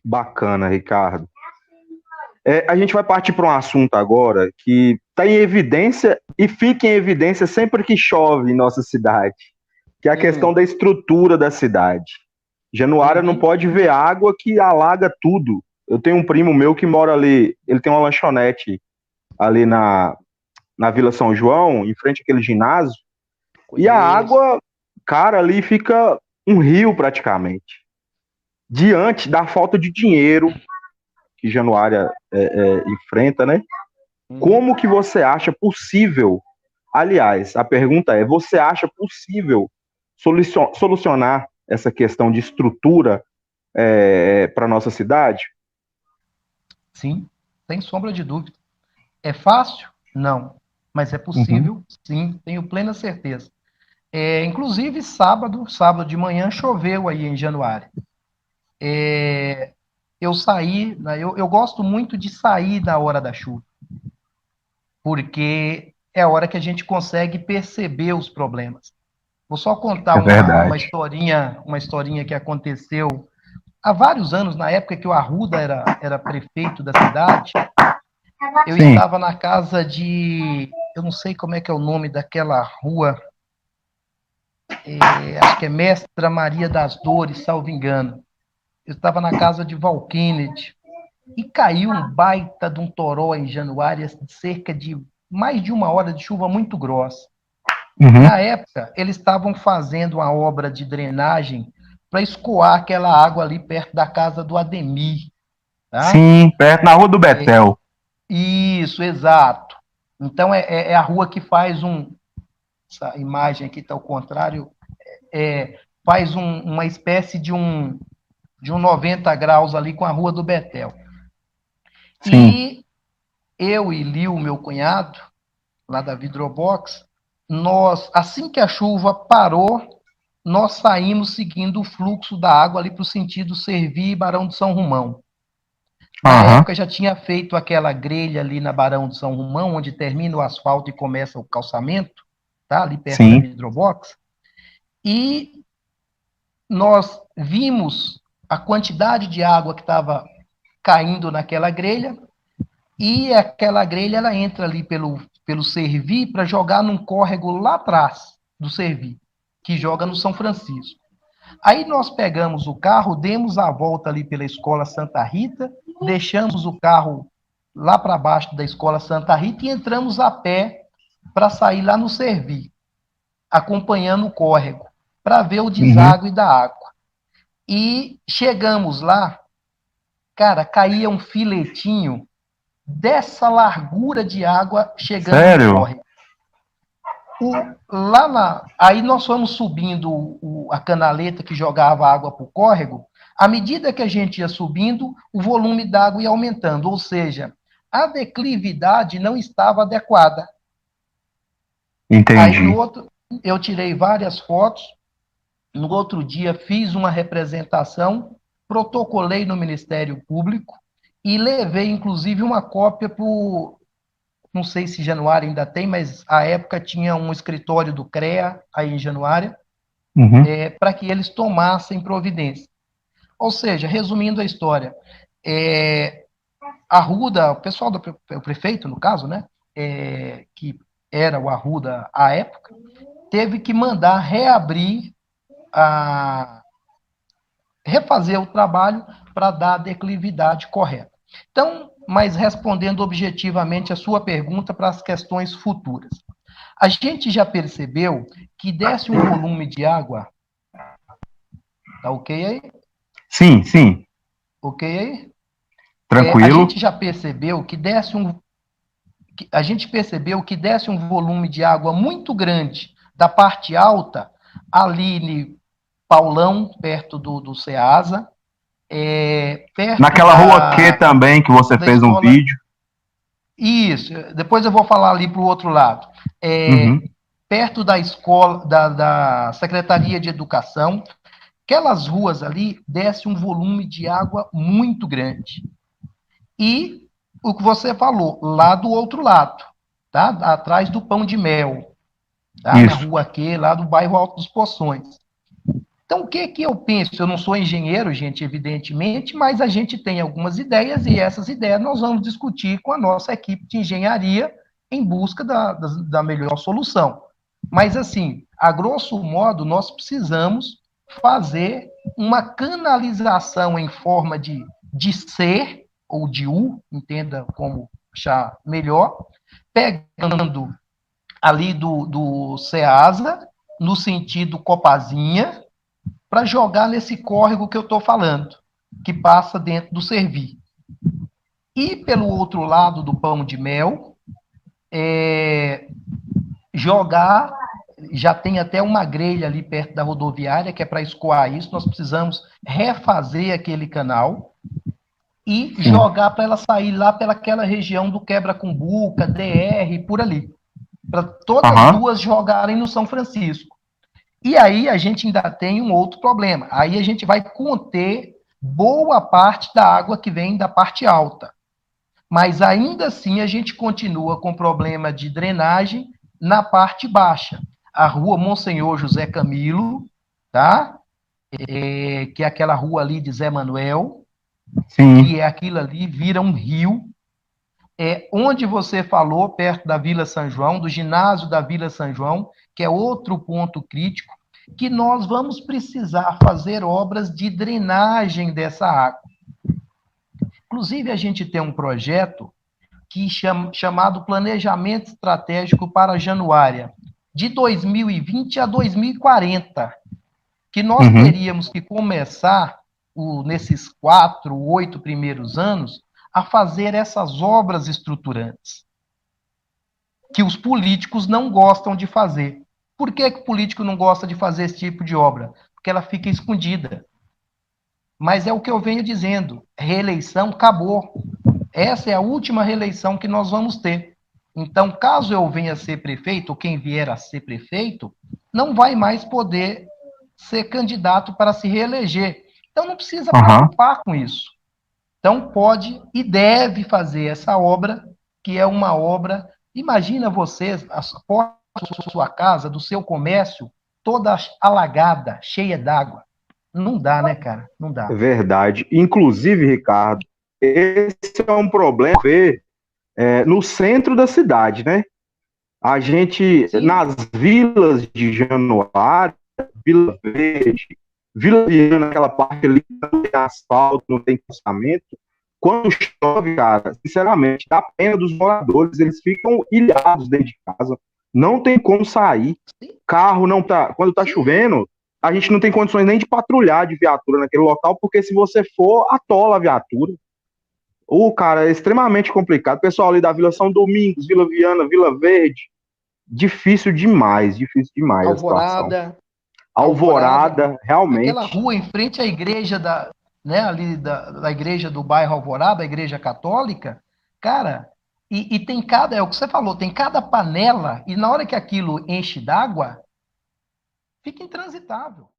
Bacana, Ricardo. A gente vai partir para um assunto agora que está em evidência e fica em evidência sempre que chove em nossa cidade, que é a questão Hum, da estrutura da cidade. Januária não uhum, pode ver água que alaga tudo. Eu tenho um primo meu que mora ali, ele tem uma lanchonete ali na Vila São João, em frente àquele ginásio, e a conheço. água, cara, ali fica um rio praticamente. Diante da falta de dinheiro que Januária enfrenta, né? Uhum. Como que você acha possível? Aliás, a pergunta é: você acha possível solucionar essa questão de estrutura para nossa cidade? Sim, sem sombra de dúvida. É fácil? Não. Mas é Uhum. possível? Sim, tenho plena certeza. Inclusive, sábado de manhã, choveu aí em Januário. Eu saí, né, eu gosto muito de sair na hora da chuva, porque é a hora que a gente consegue perceber os problemas. Vou só contar É uma verdade. historinha que aconteceu há vários anos, na época que o Arruda era prefeito da cidade. Eu Sim. estava na casa de. Eu não sei como é que é o nome daquela rua, acho que é Mestra Maria das Dores, salvo engano. Eu estava na casa de Val Kennedy e caiu um baita de um toró em Januária, cerca de mais de uma hora de chuva muito grossa. Uhum. Na época, eles estavam fazendo uma obra de drenagem para escoar aquela água ali perto da casa do Ademir, tá? Sim, perto na Rua do Betel. Isso, exato. Então é a rua que faz um. Essa imagem aqui está ao contrário. Faz uma espécie de um 90 graus ali com a rua do Betel. Sim. E eu e Liu, meu cunhado, lá da Vidrobox, nós, assim que a chuva parou, nós saímos seguindo o fluxo da água ali para o sentido Servi e Barão de São Romão. Na Aham. época já tinha feito aquela grelha ali na Barão de São Romão, onde termina o asfalto e começa o calçamento, tá? Ali perto da Sim. Vidrobox. E nós vimos a quantidade de água que estava caindo naquela grelha, e aquela grelha ela entra ali pelo Servi para jogar num córrego lá atrás do Servi, que joga no São Francisco. Aí nós pegamos o carro, demos a volta ali pela Escola Santa Rita, deixamos o carro lá para baixo da Escola Santa Rita e entramos a pé para sair lá no Servi, acompanhando o córrego, para ver o Uhum. deságue da água. E chegamos lá, cara, caía um filetinho dessa largura de água chegando no Sério? córrego. Aí nós fomos subindo a canaleta que jogava água para o córrego. À medida que a gente ia subindo, o volume d'água ia aumentando, ou seja, a declividade não estava adequada. Aí no Entendi. outro, eu tirei várias fotos. No outro dia, fiz uma representação, protocolei no Ministério Público e levei, inclusive, uma cópia para o. Não sei se Januário ainda tem, mas à época tinha um escritório do CREA aí em Januário, Uhum. para que eles tomassem providência. Ou seja, resumindo a história, é, Arruda, o pessoal o prefeito, no caso, né, que era o Arruda à época, teve que mandar reabrir a refazer o trabalho para dar a declividade correta. Então, mas respondendo objetivamente a sua pergunta para as questões futuras. A gente já percebeu que desce um volume de água, tá ok aí? Sim, sim. Ok aí? A Tranquilo. gente já percebeu que a gente percebeu que desce um volume de água muito grande da parte alta, ali em Paulão, perto do Ceasa, perto Naquela rua Q também, que você da fez um escola. vídeo. Isso, depois eu vou falar ali para o outro lado. Uhum. Perto da escola, da Secretaria de Educação, aquelas ruas ali desce um volume de água muito grande. E o que você falou, lá do outro lado, tá? Atrás do Pão de Mel, tá? Na Isso. rua Q, lá do bairro Alto dos Poções. Então, o que que eu penso? Eu não sou engenheiro, gente, evidentemente, mas a gente tem algumas ideias e essas ideias nós vamos discutir com a nossa equipe de engenharia em busca da melhor solução. Mas, assim, a grosso modo, nós precisamos fazer uma canalização em forma de C ou de U, entenda como achar melhor, pegando ali do Ceasa, no sentido Copazinha, para jogar nesse córrego que eu estou falando, que passa dentro do Servi. E pelo outro lado do Pão de Mel, jogar, já tem até uma grelha ali perto da rodoviária, que é para escoar isso, nós precisamos refazer aquele canal e Sim. jogar para ela sair lá pelaquela região do Quebra-Cumbuca, DR, por ali. Para todas as duas jogarem no São Francisco. E aí a gente ainda tem um outro problema. Aí a gente vai conter boa parte da água que vem da parte alta. Mas ainda assim a gente continua com problema de drenagem na parte baixa. A rua Monsenhor José Camilo, tá? Que é aquela rua ali de Zé Manuel, Sim. que é aquilo ali, vira um rio. Onde você falou, perto da Vila São João, do ginásio da Vila São João, que é outro ponto crítico, que nós vamos precisar fazer obras de drenagem dessa água. Inclusive, a gente tem um projeto chamado Planejamento Estratégico para Januária, de 2020 a 2040, que nós teríamos que começar, nesses 4, 8 primeiros anos, a fazer essas obras estruturantes, que os políticos não gostam de fazer. Por que o político não gosta de fazer esse tipo de obra? Porque ela fica escondida. Mas é o que eu venho dizendo, reeleição acabou. Essa é a última reeleição que nós vamos ter. Então, caso eu venha a ser prefeito, ou quem vier a ser prefeito, não vai mais poder ser candidato para se reeleger. Então, não precisa preocupar com isso. Então, pode e deve fazer essa obra, que é uma obra. Imagina vocês, a porta da sua casa, do seu comércio, toda alagada, cheia d'água. Não dá, né, cara? Não dá. É verdade. Inclusive, Ricardo, esse é um problema no centro da cidade, né? A gente, nas vilas de Januário, Vila Verde, Vila Viana, aquela parte ali que não tem asfalto, não tem calçamento, quando chove, cara, sinceramente, dá pena dos moradores, eles ficam ilhados dentro de casa, não tem como sair, carro não tá, quando tá chovendo, a gente não tem condições nem de patrulhar de viatura naquele local, porque se você for, atola a viatura. Cara, é extremamente complicado. Pessoal ali da Vila São Domingos, Vila Viana, Vila Verde, difícil demais a situação. Alvorada, realmente. Aquela rua em frente à igreja ali da igreja do bairro Alvorada, a igreja católica, cara, e tem é o que você falou, tem cada panela, e na hora que aquilo enche d'água, fica intransitável.